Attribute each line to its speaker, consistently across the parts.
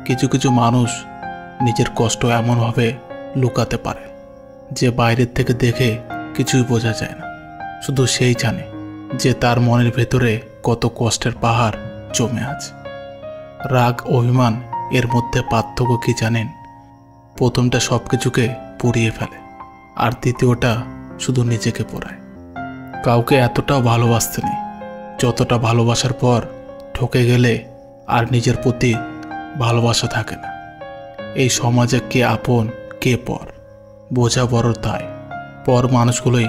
Speaker 1: কিছু কিছু মানুষ নিজের কষ্ট এমনভাবে লুকাতে পারে যে বাইরের থেকে দেখে কিছুই বোঝা যায় না। শুধু সেই জানে যে তার মনের ভেতরে কত কষ্টের পাহাড় জমে আছে। রাগ, অভিমান এর মধ্যে পার্থক্য কি জানেন? প্রথমটা সব কিছুকে পুড়িয়ে ফেলে, আর দ্বিতীয়টা শুধু নিজেকে পোড়ায়। কাউকে এতটাও ভালোবাসতে নেই যতটা ভালোবাসার পর ঠকে গেলে আর নিজের প্রতি ভালোবাসা থাকে না। এই সমাজে কে আপন কে পর বোঝা বড়, তাই পর মানুষগুলোই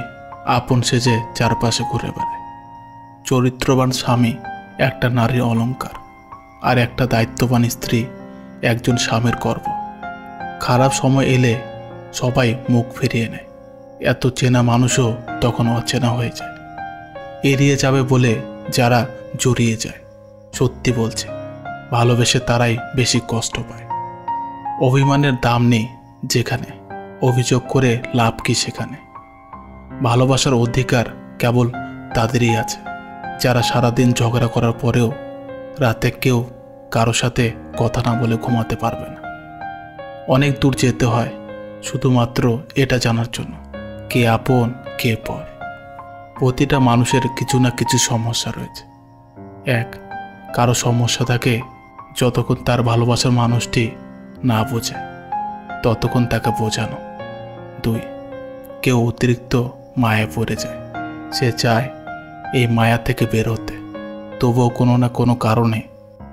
Speaker 1: আপন সেজে চারপাশে ঘুরে বেড়ায়। চরিত্রবান স্বামী একটা নারীর অলংকার, আর একটা দায়িত্ববান স্ত্রী একজন স্বামীর গর্ব। খারাপ সময় এলে সবাই মুখ ফিরিয়ে নেয়, এত চেনা মানুষও তখন অচেনা হয়ে যায়। এড়িয়ে যাবে বলে যারা জড়িয়ে যায়, সত্যি বলছে ভালোবেসে তারাই বেশি কষ্ট পায়। অভিমানের দাম নেই যেখানে, অভিযোগ করে লাভ কি সেখানে। ভালোবাসার অধিকার কেবল তাদেরই আছে যারা সারাদিন ঝগড়া করার পরেও রাতে কেউ কারো সাথে কথা না বলে ঘুমাতে পারবে না। অনেক দূর যেতে হয় শুধুমাত্র এটা জানার জন্য কে আপন কে পর। প্রতিটা মানুষের কিছু না কিছু সমস্যা রয়েছে। এক, কারো সমস্যা থাকে যতক্ষণ তার ভালোবাসার মানুষটি না বোঝে ততক্ষণ তাকে বোঝানো। দুই, কেউ অতিরিক্ত মায়ায় পড়ে যায়, সে চায় এই মায়া থেকে বের হতে, তবুও কোনো না কোনো কারণে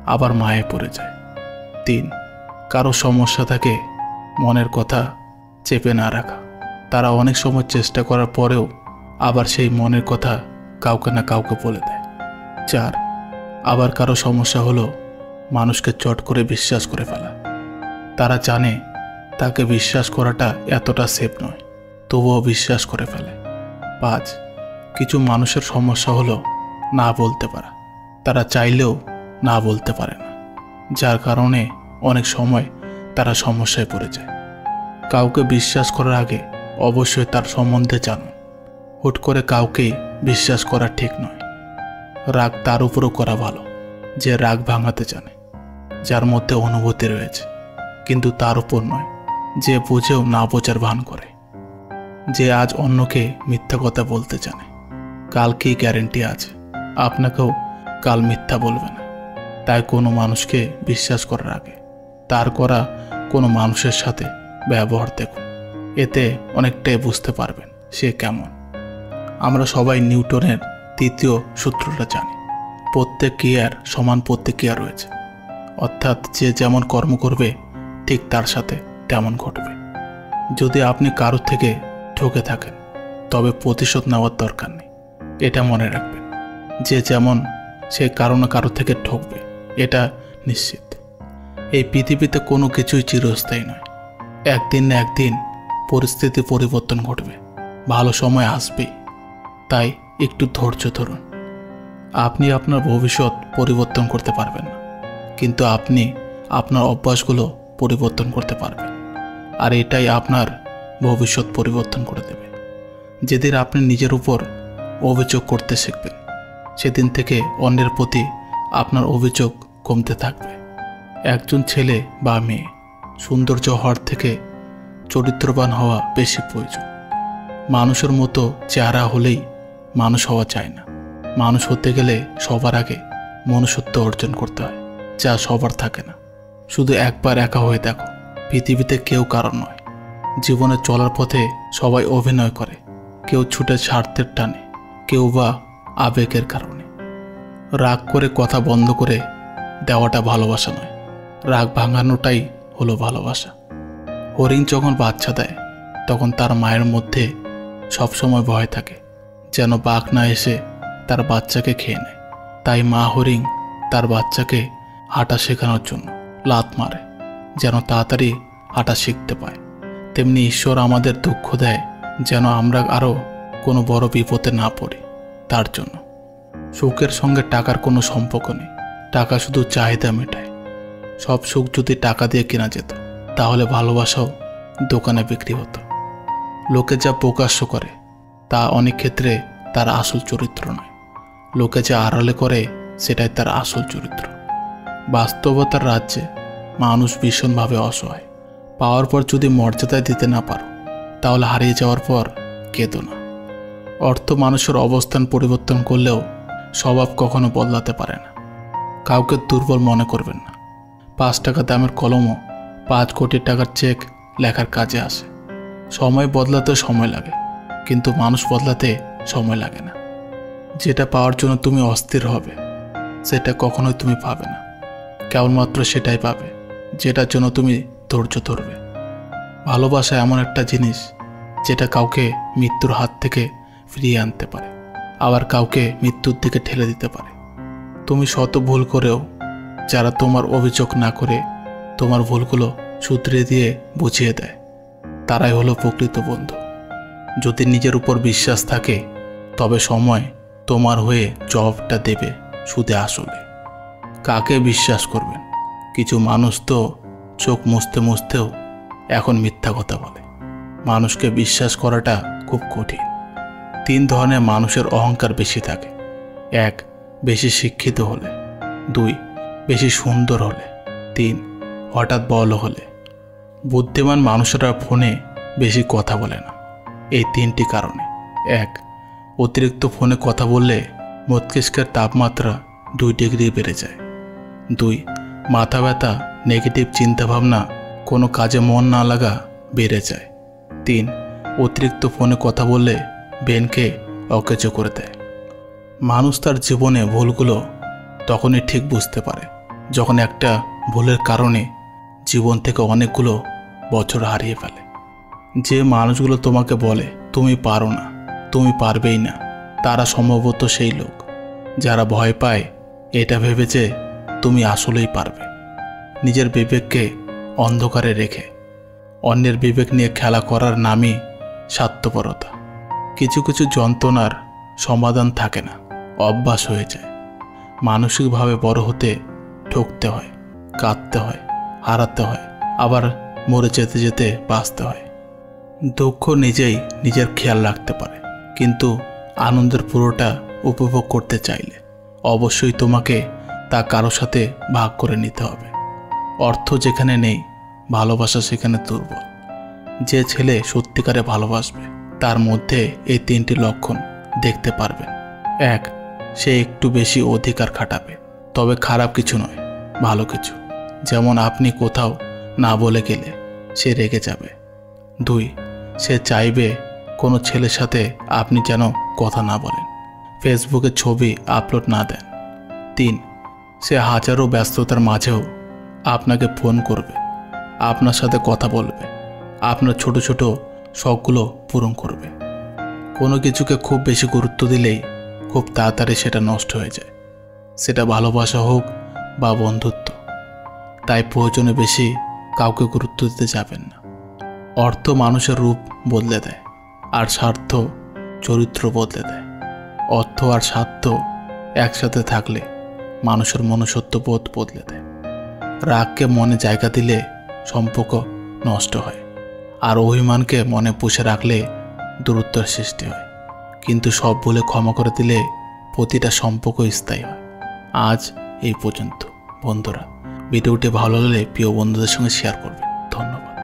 Speaker 1: আবার মায়ায় পড়ে যায়। তিন, কারো সমস্যা থাকে মনের কথা চেপে না রাখা, তারা অনেক সময় চেষ্টা করার পরেও আবার সেই মনের কথা কাউকে না কাউকে বলে দেয়। চার, আবার কারো সমস্যা হলো মানুষকে চট করে বিশ্বাস করে ফেলা, তারা জানে তাকে বিশ্বাস করাটা এতটা সেফ নয়, তবুও বিশ্বাস করে ফেলে। পাঁচ, কিছু মানুষের সমস্যা হলো না বলতে পারা, তারা চাইলেও না বলতে পারে না, যার কারণে অনেক সময় তারা সমস্যায় পড়ে যায়। কাউকে বিশ্বাস করার আগে অবশ্যই তার সম্বন্ধে জানুন। হুট করে কাউকেই বিশ্বাস করা ঠিক নয়। রাগ তার উপরও করা ভালো যে রাগ ভাঙাতে জানে, যার মধ্যে অনুভূতি রয়েছে, কিন্তু তার উপর নয় যে বুঝেও না বোঝার ভান করে, যে আজ অন্যকে মিথ্যা কথা বলতে জানে। কাল কি গ্যারেন্টি আছে আপনাকেও কাল মিথ্যা বলবে না। তাই কোনো মানুষকে বিশ্বাস করার আগে তার করা কোনো মানুষের সাথে ব্যবহার দেখুন, এতে অনেকটাই বুঝতে পারবেন সে কেমন। আমরা সবাই নিউটনের তৃতীয় সূত্রটা জানি, প্রত্যেক ক্রিয়ার সমান প্রতিক্রিয়া রয়েছে, অর্থাৎ যে যেমন কর্ম করবে ঠিক তার সাথে তেমন ঘটবে। যদি আপনি কারোর থেকে ঠকে থাকেন তবে প্রতিশোধ নেওয়ার দরকার নেই, এটা মনে রাখবেন। যে যেমন সে কারো না কারো থেকে ঠকবে, এটা নিশ্চিত। এই পৃথিবীতে কোনো কিছুই চিরস্থায়ী নয়, একদিন না একদিন পরিস্থিতি পরিবর্তন ঘটবে, ভালো সময় আসবেই। তাই একটু ধৈর্য ধরুন। আপনি আপনার ভবিষ্যৎ পরিবর্তন করতে পারবেন না, কিন্তু আপনি আপনার অভ্যাসগুলো পরিবর্তন করতে পারবেন, আর এটাই আপনার ভবিষ্যৎ পরিবর্তন করে দেবে। যেদিন আপনি নিজের উপর অভিযোগ করতে শিখবেন, সেদিন থেকে অন্যের প্রতি আপনার অভিযোগ কমতে থাকবে। একজন ছেলে বা মেয়ে সৌন্দর্য হওয়ার থেকে চরিত্রবান হওয়া বেশি প্রয়োজন। মানুষের মতো চেহারা হলেই মানুষ হওয়া যায় না, মানুষ হতে গেলে সবার আগে মনুষ্যত্ব অর্জন করতে হয়, যা সবার থাকে না। শুধু একবার একা হয়ে দেখো, পৃথিবীতে কেউ কারণ নয়। জীবনে চলার পথে সবাই অভিনয় করে, কেউ ছুটে স্বার্থের টানে, কেউ বা আবেগের কারণে। রাগ করে কথা বন্ধ করে দেওয়াটা ভালোবাসা নয়, রাগ ভাঙানোটাই হলো ভালোবাসা। হরিণ যখন বাচ্চা দেয় তখন তার মায়ের মধ্যে সবসময় ভয় থাকে যেন বাঘ না এসে তার বাচ্চাকে খেয়ে নেয়। তাই মা হরিণ তার বাচ্চাকে হাঁটা শেখানোর জন্য লাথ মারে যেন তাড়াতাড়ি হাঁটা শিখতে পায়। তেমনি ঈশ্বর আমাদের দুঃখ দেয় যেন আমরা আরও কোনো বড় বিপদে না পড়ি, তার জন্য। সুখের সঙ্গে টাকার কোনো সম্পর্ক নেই, টাকা শুধু চাহিদা মেটায়। সব সুখ যদি টাকা দিয়ে কেনা যেত তাহলে ভালোবাসাও দোকানে বিক্রি হতো। লোকে যা প্রকাশ্য করে তা অনেক ক্ষেত্রে তার আসল চরিত্র নয়, লোকে যা আড়ালে করে সেটাই তার আসল চরিত্র। বাস্তবতার রাজ্যে মানুষ ভীষণভাবে অসহায়। পাওয়ার পর যদি মর্যাদায় দিতে না পারো তাহলে হারিয়ে যাওয়ার পর কেঁদো না। অর্থ মানুষের অবস্থান পরিবর্তন করলেও স্বভাব কখনো বদলাতে পারে না। কাউকে দুর্বল মনে করবেন না। 5 টাকা দামের কলমও 5 কোটি টাকার চেক লেখার কাজে আসে। সময় বদলাতে সময় লাগে, কিন্তু মানুষ বদলাতে সময় লাগে না। যেটা পাওয়ার জন্য তুমি অস্থির হবে সেটা কখনোই তুমি পাবে না। কেবলমাত্র সেটাই পাবে যেটার জন্য তুমি ধৈর্য ধরবে। ভালোবাসা এমন একটা জিনিস যেটা কাউকে মৃত্যুর হাত থেকে ফিরিয়ে আনতে পারে, আবার কাউকে মৃত্যুর দিকে ঠেলে দিতে পারে। তুমি শত ভুল করেও যারা তোমার অভিযোগ না করে তোমার ভুলগুলো শুধরে দিয়ে বুঝিয়ে দেয়, তারাই হলো প্রকৃত বন্ধু। যদি নিজের উপর বিশ্বাস থাকে তবে সময় তোমার হয়ে জবাবটা দেবে সুদে আসলে। কাকে বিশ্বাস করবেন? কিছু মানুষ তো চোখ মুছতে মুছতেও এখন মিথ্যা কথা বলে। মানুষকে বিশ্বাস করাটা খুব কঠিন। 3 ধরনের মানুষের অহংকার বেশি থাকে। 1, বেশি শিক্ষিত হলে। 2, বেশি সুন্দর হলে। 3, হঠাৎ বড় হলে। বুদ্ধিমান মানুষেরা ফোনে বেশি কথা বলে না এই 3টি কারণে। 1, অতিরিক্ত ফোনে কথা বললে মস্তিষ্কের তাপমাত্রা 2 ডিগ্রি বেড়ে যায়। 2, মাথা ব্যথা, নেগেটিভ চিন্তাভাবনা, কোনো কাজে মন না লাগা বেড়ে যায়। 3, অতিরিক্ত ফোনে কথা বললে ব্রেনকে অকেজো করে দেয়। মানুষ তার জীবনে ভুলগুলো তখনই ঠিক বুঝতে পারে যখন একটা ভুলের কারণে জীবন থেকে অনেকগুলো বছর হারিয়ে ফেলে। যে মানুষগুলো তোমাকে বলে তুমি পারো না, তুমি পারবেই না, তারা সম্ভবত সেই লোক যারা ভয় পায় এটা ভেবে যে তুমি আসলেই পারবে। নিজের বিবেককে অন্ধকারে রেখে অন্যের বিবেক নিয়ে খেলা করার নামই স্বার্থপরতা। কিছু কিছু যন্ত্রণার সমাধান থাকে না, অভ্যাস হয়ে যায়। মানসিকভাবে বড় হতে ঠকতে হয়, কাঁদতে হয়, হারাতে হয়, আবার মরে যেতে যেতে বাঁচতে হয়। দুঃখ নিজেই নিজের খেয়াল রাখতে পারে, কিন্তু আনন্দের পুরোটা উপভোগ করতে চাইলে অবশ্যই তোমাকে তা কারো সাথে ভাগ করে নিতে হবে। অর্থ যেখানে নেই, ভালোবাসা সেখানে দুর্বল। যে ছেলে সত্যিকারে ভালোবাসবে তার মধ্যে এই 3টি লক্ষণ দেখতে পারবেন। 1, সে একটু বেশি অধিকার খাটাবে, তবে খারাপ কিছু নয়, ভালো কিছু। যেমন আপনি কোথাও না বলে গেলে সে রেগে যাবে। 2, সে চাইবে কোনো ছেলের সাথে আপনি যেন কথা না বলেন, ফেসবুকে ছবি আপলোড না দেন। 3, সে হাজারো ব্যস্ততার মাঝেও আপনাকে ফোন করবে, আপনার সাথে কথা বলবে, আপনার ছোট ছোট শখগুলো পূরণ করবে। কোনো কিছুকে খুব বেশি গুরুত্ব দিলেই খুব তাড়াতাড়ি সেটা নষ্ট হয়ে যায়, সেটা ভালোবাসা হোক বা বন্ধুত্ব। তাই প্রয়োজনে বেশি কাউকে গুরুত্ব দিতে যাবেন না। অর্থ মানুষের রূপ বদলে দেয়, আর স্বার্থ চরিত্র বদলে দেয়। অর্থ আর স্বার্থ একসাথে থাকলে মানুষের মনুষ্যত্ববোধ বদলে দেয়। রাগকে মনে জায়গা দিলে সম্পর্ক নষ্ট হয়, আর অভিমানকে মনে পুষে রাখলে দূরত্বের সৃষ্টি হয়। কিন্তু সব ভুলে ক্ষমা করে দিলে প্রতিটা সম্পর্ক স্থায়ী হয়। আজ এই পর্যন্ত বন্ধুরা। ভিডিওটি ভালো লাগলে প্রিয় বন্ধুদের সঙ্গে শেয়ার করবেন।